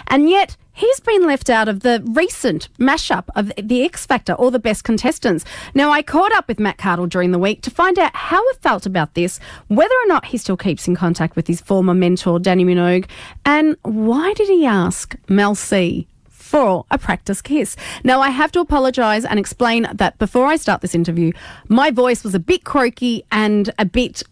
And yet he's been left out of the recent mashup of The X Factor, or the best contestants. Now, I caught up with Matt Cardle during the week to find out how he felt about this, whether or not he still keeps in contact with his former mentor, Danny Minogue, and why did he ask Mel C for a practice kiss. Now, I have to apologise and explain that before I start this interview, my voice was a bit croaky and a bit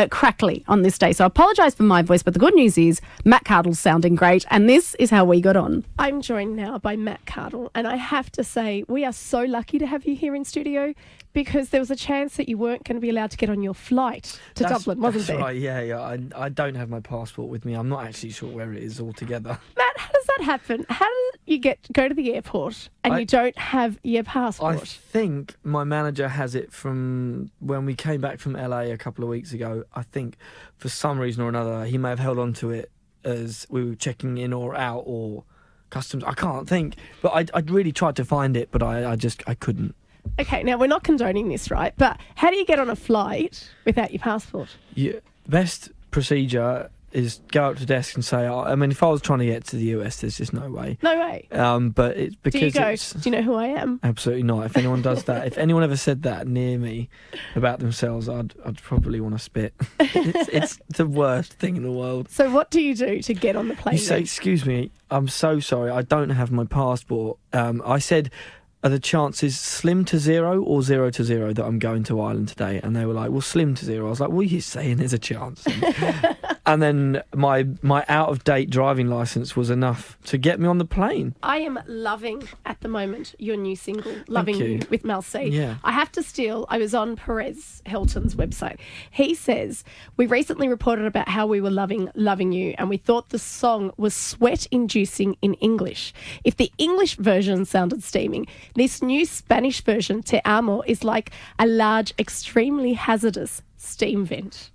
crackly on this day. So I apologise for my voice, but the good news is Matt Cardle's sounding great, and this is how we got on. I'm joined now by Matt Cardle, and I have to say we are so lucky to have you here in studio, because there was a chance that you weren't going to be allowed to get on your flight to Dublin, wasn't there? Right, yeah. I don't have my passport with me. I'm not actually sure where it is altogether. Matt, how does that happen? How do you go to the airport and you don't have your passport? I think my manager has it from when we came back from LA a couple of weeks ago. I think for some reason or another he may have held on to it as we were checking in or out, or customs. I can't think, but I really tried to find it, but I couldn't. Okay, now we're not condoning this, right? But how do you get on a flight without your passport? The best procedure is go up to the desk and say, I mean, if I was trying to get to the US, there's just no way. No way. But it's because do you know who I am? Absolutely not. If anyone does that, if anyone ever said that near me about themselves, I'd probably want to spit. It's the worst thing in the world. So what do you do to get on the plane? You say, excuse me, I'm so sorry, I don't have my passport. I said, are the chances slim to 0 or 0 to 0 that I'm going to Ireland today? And they were like, well, slim to 0. I was like, what are you saying? There's a chance. And then my out-of-date driving licence was enough to get me on the plane. I am loving, at the moment, your new single, Loving You, with Mel C. Yeah. I have to steal, I was on Perez Hilton's website. He says, we recently reported about how we were loving you, and we thought the song was sweat-inducing in English. If the English version sounded steaming, this new Spanish version, Te Amo, is like a large, extremely hazardous steam vent.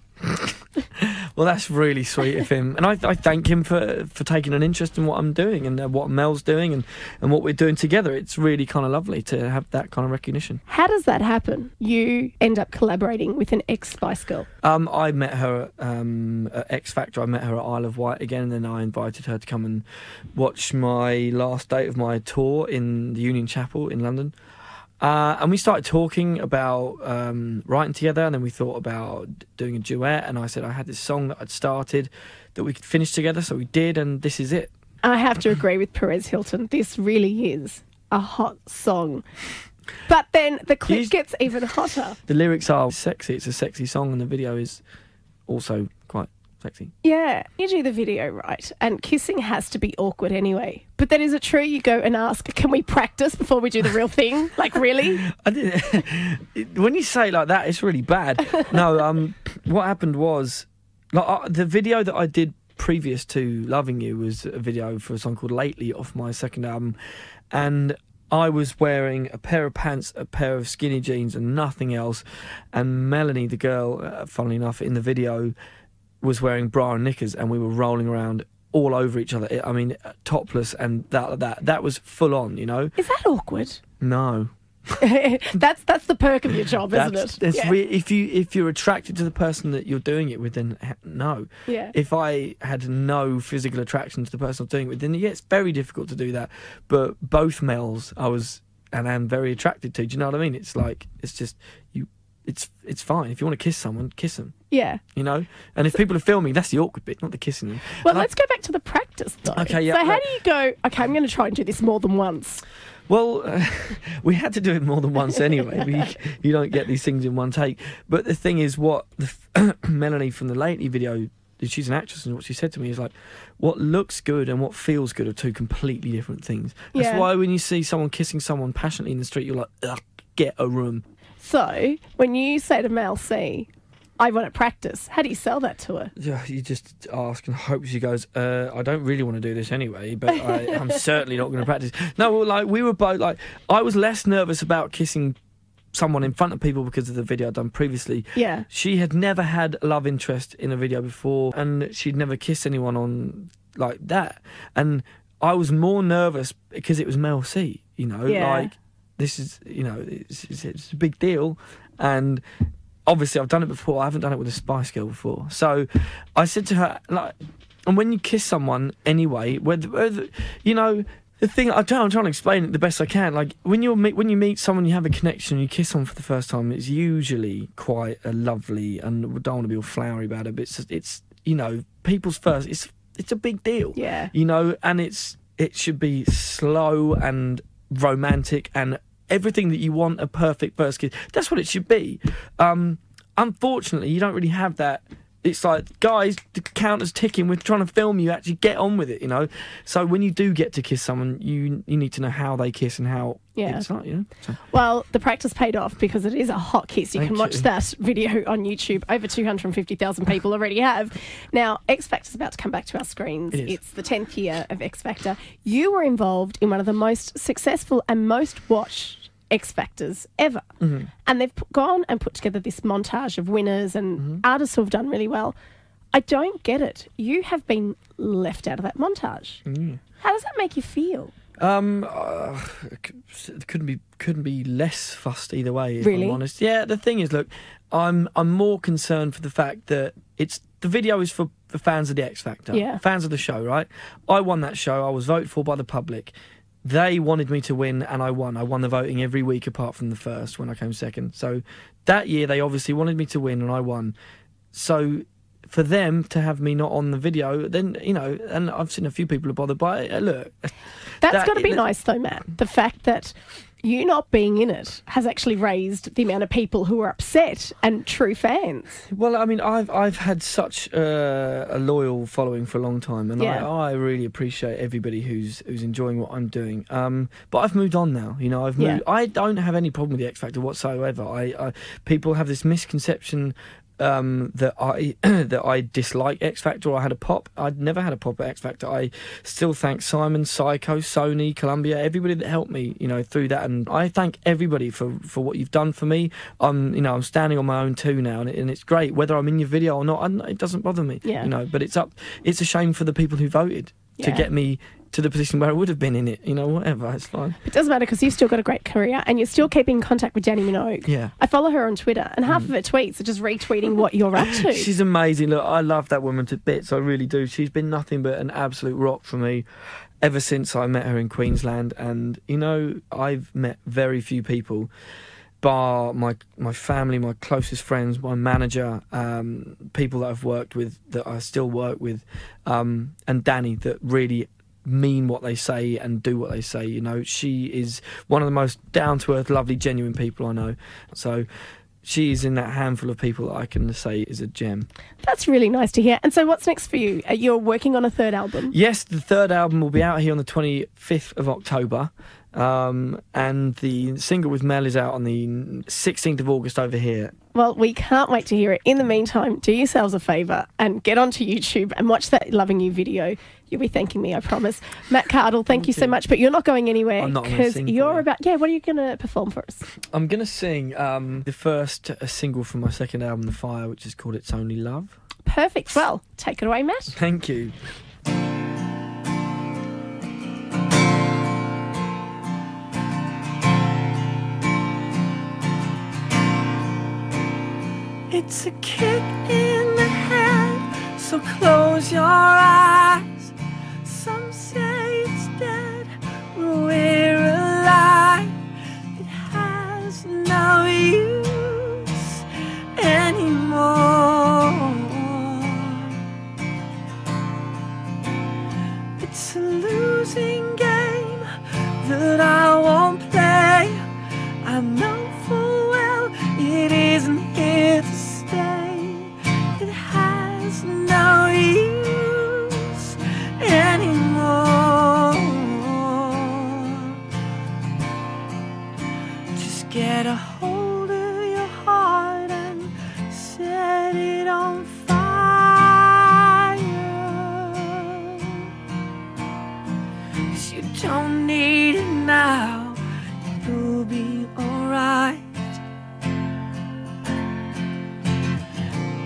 Well, that's really sweet of him, and I thank him for taking an interest in what I'm doing and what Mel's doing and what we're doing together. It's really kind of lovely to have that kind of recognition. How does that happen? You end up collaborating with an ex-Spice Girl. I met her at X Factor. I met her at Isle of Wight again, and then I invited her to come and watch my last date of my tour in the Union Chapel in London. And we started talking about writing together, and then we thought about doing a duet, and I said I had this song that I'd started that we could finish together, so we did, and this is it. I have to agree with Perez Hilton. This really is a hot song. But then the clip gets even hotter. The lyrics are sexy. It's a sexy song, and the video is also quite sexy. Yeah, you do the video right, and kissing has to be awkward anyway. But then is it true you go and ask, can we practice before we do the real thing? Like, really? When you say it like that, it's really bad. No, what happened was, the video that I did previous to Loving You was a video for a song called Lately off my second album, and I was wearing a pair of pants, a pair of skinny jeans and nothing else, and Melanie, the girl, funnily enough, in the video was wearing bra and knickers, and we were rolling around all over each other. I mean, topless, and that was full on, you know. Is that awkward? No. that's the perk of your job, isn't it? Yeah. If you're attracted to the person that you're doing it with, then no. Yeah. If I had no physical attraction to the person I'm doing it with, then yeah, it's very difficult to do that. But both males I was and am very attracted to. Do you know what I mean? It's like, it's just you. It's fine. If you want to kiss someone, kiss them. Yeah. You know? And if people are filming, that's the awkward bit, not the kissing them. Well, let's go back to the practice, though. Okay, yeah. So how do you go, okay, I'm going to try and do this more than once? Well, we had to do it more than once anyway. You don't get these things in one take. But the thing is, what Melanie from the Lately video, she's an actress, and what she said to me is like, what looks good and what feels good are two completely different things. That's why when you see someone kissing someone passionately in the street, you're like, ugh, get a room. So, when you say to Mel C, I want to practice, how do you sell that to her? Yeah, you just ask and hope she goes, I don't really want to do this anyway, but I'm certainly not going to practice. No, well, like, we were both, like, I was less nervous about kissing someone in front of people because of the video I'd done previously. Yeah. She had never had a love interest in a video before, and she'd never kissed anyone on like that. And I was more nervous because it was Mel C, you know, like, this is, you know, it's a big deal, and obviously I've done it before. I haven't done it with a Spice Girl before. So I said to her, like, and when you kiss someone anyway, whether you know. The thing I'm trying to explain it the best I can. Like when you meet someone, you have a connection, you kiss someone for the first time. It's usually quite a lovely, and we don't want to be all flowery about it, but it's you know, people's first. It's a big deal. Yeah. You know, and it should be slow and romantic and everything that you want a perfect first kiss. That's what it should be. Unfortunately, you don't really have that. It's like, guys, the counter's ticking. We're trying to film you. Actually, get on with it, you know. So when you do get to kiss someone, you need to know how they kiss and how it's like, you know. So. Well, the practice paid off because it is a hot kiss. You Thank can watch you. that video on YouTube. Over 250,000 people already have. Now, X Factor's about to come back to our screens. It is. It's the 10th year of X Factor. You were involved in one of the most successful and most watched X Factors ever. Mm-hmm. And they've gone and put together this montage of winners and artists who have done really well. I don't get it. You have been left out of that montage. How does that make you feel? Couldn't be less fussed either way, if Really? I'm honest. Yeah, the thing is, look, I'm more concerned for the fact that the video is for the fans of the X Factor, fans of the show, right? I won that show. I was voted for by the public. They wanted me to win, and I won. I won the voting every week apart from the first when I came second. So that year, they obviously wanted me to win, and I won. So for them to have me not on the video, then, you know, and I've seen a few people are bothered by it. Look. That's got to be nice, though, Matt. The fact that you not being in it has actually raised the amount of people who are upset and true fans. Well, I mean, I've had such a loyal following for a long time, and I really appreciate everybody who's enjoying what I'm doing. But I've moved on now. You know, I've moved. I don't have any problem with the X Factor whatsoever. People have this misconception that I dislike X Factor or I had a pop. I'd never had a pop at X Factor. I still thank Simon, Psycho, Sony, Columbia, everybody that helped me, you know, through that. And I thank everybody for what you've done for me. You know, I'm standing on my own too now, and it's great. Whether I'm in your video or not, it doesn't bother me. Yeah. You know, but it's a shame for the people who voted to get me to the position where I would have been in it, you know, whatever, it's fine. It doesn't matter because you've still got a great career and you're still keeping in contact with Dannii Minogue. Yeah. I follow her on Twitter and half of her tweets are just retweeting what you're up to. She's amazing. Look, I love that woman to bits, I really do. She's been nothing but an absolute rock for me ever since I met her in Queensland. And, you know, I've met very few people, bar my family, my closest friends, my manager, people that I've worked with, that I still work with, and Dannii, that really mean what they say and do what they say. You know, she is one of the most down-to-earth, lovely, genuine people I know. So she is in that handful of people that I can say is a gem. That's really nice to hear. And so what's next for you? You're working on a third album? Yes, the third album will be out here on the 25th of October. And the single with Mel is out on the 16th of August over here. Well, we can't wait to hear it. In the meantime, do yourselves a favour and get onto YouTube and watch that Loving You video. You'll be thanking me, I promise. Matt Cardle, thank you so much, but you're not going anywhere. I'm not going to sing for you're you. about... Yeah, what are you going to perform for us? I'm going to sing the first single from my second album, The Fire, which is called It's Only Love. Perfect. Well, take it away, Matt. Thank you. It's a kick in the head, so close your eyes. Some say it's dead, but we're alive. It has no use anymore. It's a losing game that I won't play. I know full well it isn't here to stay. It has no use anymore. Just get a hold of your heart and set it on fire. 'Cause you don't need it now. You'll be alright.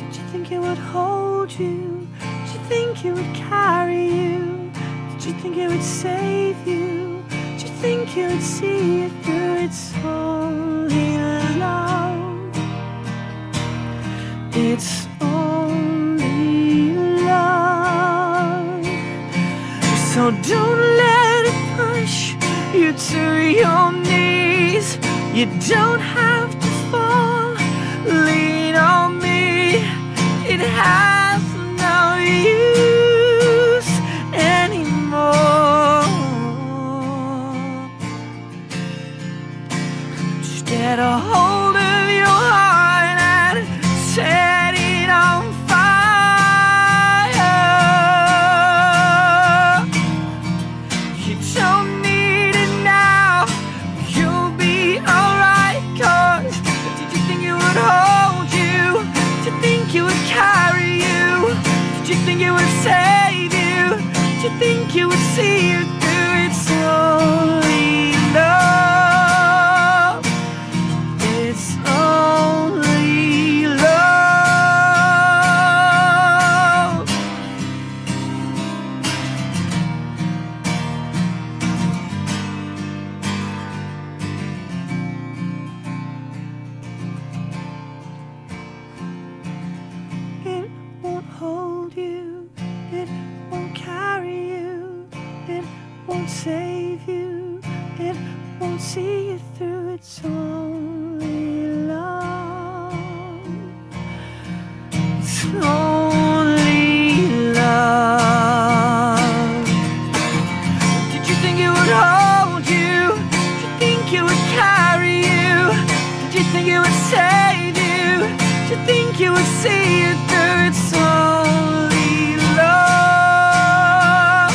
Did you think it would hold you? Did you think it would carry you? Did you think it would save you? Did you think it would see it through? It's only love. It's only love. No, don't let it push you to your knees. You don't have to fall. Lean on me. It has no use anymore. Just get a hold of your heart and set it on fire. You don't need it now. You'll be alright, 'cause did you think it would hold you? Did you think it would carry you? Did you think it would save you? Did you think it would see you through? It's only love. It's only love. It won't hold you. It won't carry you. It won't save you. It won't see you through. It's only love. It's only love. Did you think it would hold you? Did you think it would carry you? Did you think it would save you? Did you think it would see you through? It's only love.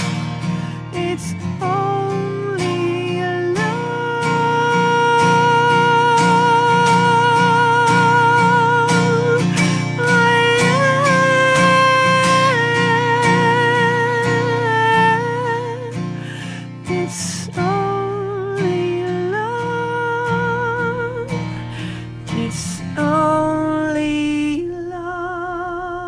It's only love. It's only love. It's only love.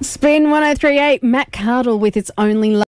Spin 1038, Matt Cardle with It's Only Love.